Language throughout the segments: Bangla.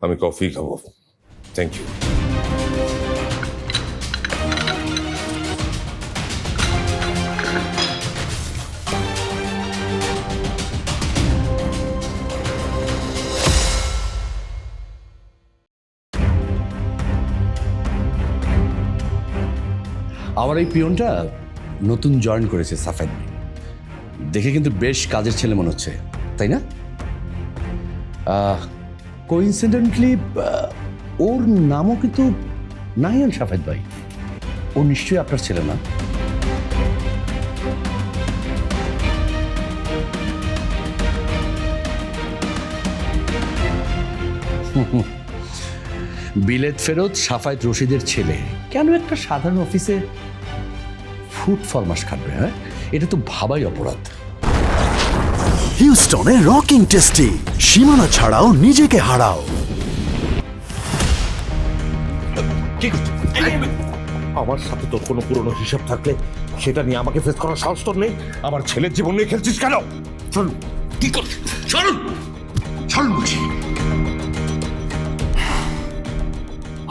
আমি কফি খাবো। Thank you. আমার এই পিয়নটা নতুন জয়েন করেছে সাফেদ, দেখে কিন্তু বেশ কাজের ছেলে মনে হচ্ছে, তাই না? কোইন্সিডেন্টলি ওর নামও কিন্তু নাহিয়ান সাফেদ ভাই। ও নিশ্চয়ই আপনার ছেলে না? বিলেত ফেরত সাফায়েত রশিদের ছেলে কেন একটা সাধারণ অফিসে ফুড ফরমাস খাটবে? হ্যাঁ, এটা তো ভাবাই অপরাধ। হিউস্টনে রকিং টেস্টি, সীমানা ছাড়াও নিজেকে হারাও। আমার সাথে তোর কোনো পুরনো হিসাব থাকলে সেটা নিয়ে আমাকে ফেস করার সাহস তোর নেই? আমার ছেলের জীবন নিয়ে খেলছিস কেন? চল, কি করছিস? চলুন চলুন বলছি।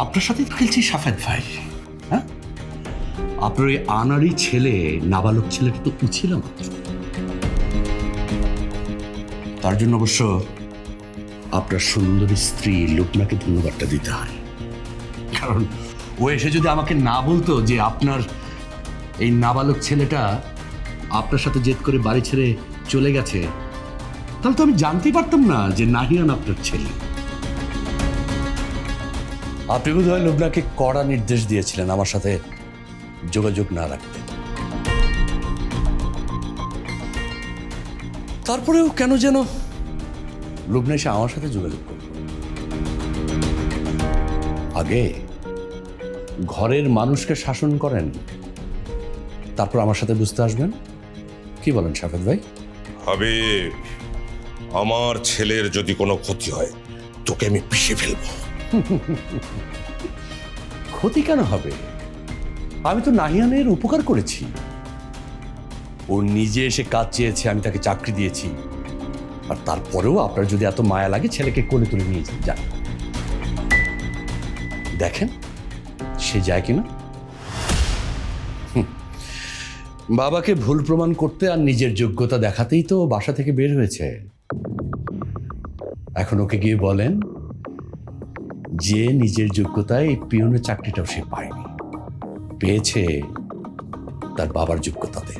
আপনার সাথে তো খেলছি সাফেদ ভাই। হ্যাঁ, আপনার ওই আনারি ছেলে, নাবালক ছেলেটা তো উছিল মাত্র। তার জন্য অবশ্য আপনার সুন্দরী স্ত্রী লুবনাকে ধন্যবাদটা দিতে হয়, কারণ ও এসে যদি আমাকে না বলতো যে আপনার এই নাবালক ছেলেটা আপনার সাথে জেদ করে বাড়ি ছেড়ে চলে গেছে, তাহলে তো আমি জানতেই পারতাম না যে নাহিয়ান আপনার ছেলে। আপনি বোধহয় লুবনাকে কড়া নির্দেশ দিয়েছিলেন আমার সাথে যোগাযোগ না রাখতে। তারপরেও কেন যেন লুবনা এসে আমার সাথে যোগাযোগ করল। আগে ঘরের মানুষকে শাসন করেন, তারপর আমার সাথে বুঝতে আসবেন। কি বলেন সাফেদ ভাই? হাবিব, আমার ছেলের যদি কোনো ক্ষতি হয় তোকে আমি পিষে ফেলবো। ক্ষতি কেন হবে? আমি তো নাহিয়ানের উপকার করেছি। ও নিজে এসে কাজ চেয়েছে, আমি তাকে চাকরি দিয়েছি। আর তারপরেও আপনার যদি এত মায়া লাগে, ছেলেকে কোলে তুলে নিয়ে যান, দেখেন সে যায় কিনা। বাবাকে ভুল প্রমাণ করতে আর নিজের যোগ্যতা দেখাতেই তো বাসা থেকে বের হয়েছে। এখন ওকে গিয়ে বলেন যে নিজের যোগ্যতায় এই পিয়নের চাকরিটাও সে পায়নি, পেয়েছে তার বাবার যোগ্যতাতে।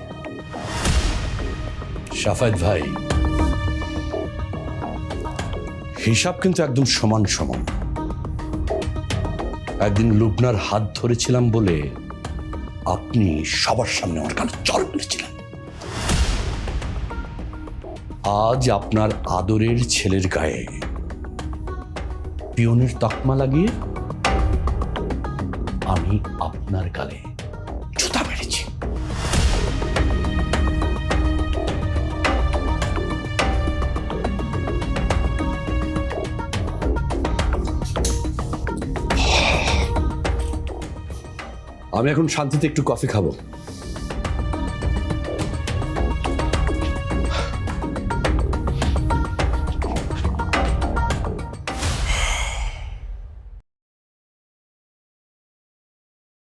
সাফায়েত ভাই, হিসাব কিন্তু একদম সমান সমান। একদিন লুবনার হাত ধরেছিলাম বলে আপনি সবার সামনে আমার কানে চড় মেরেছিলেন। আজ আপনার আদরের ছেলের গায়ে পিয়নের তকমা লাগিয়ে আমি আপনার গালে জুতা মেরেছি। আমি এখন শান্তিতে একটু কফি খাবো।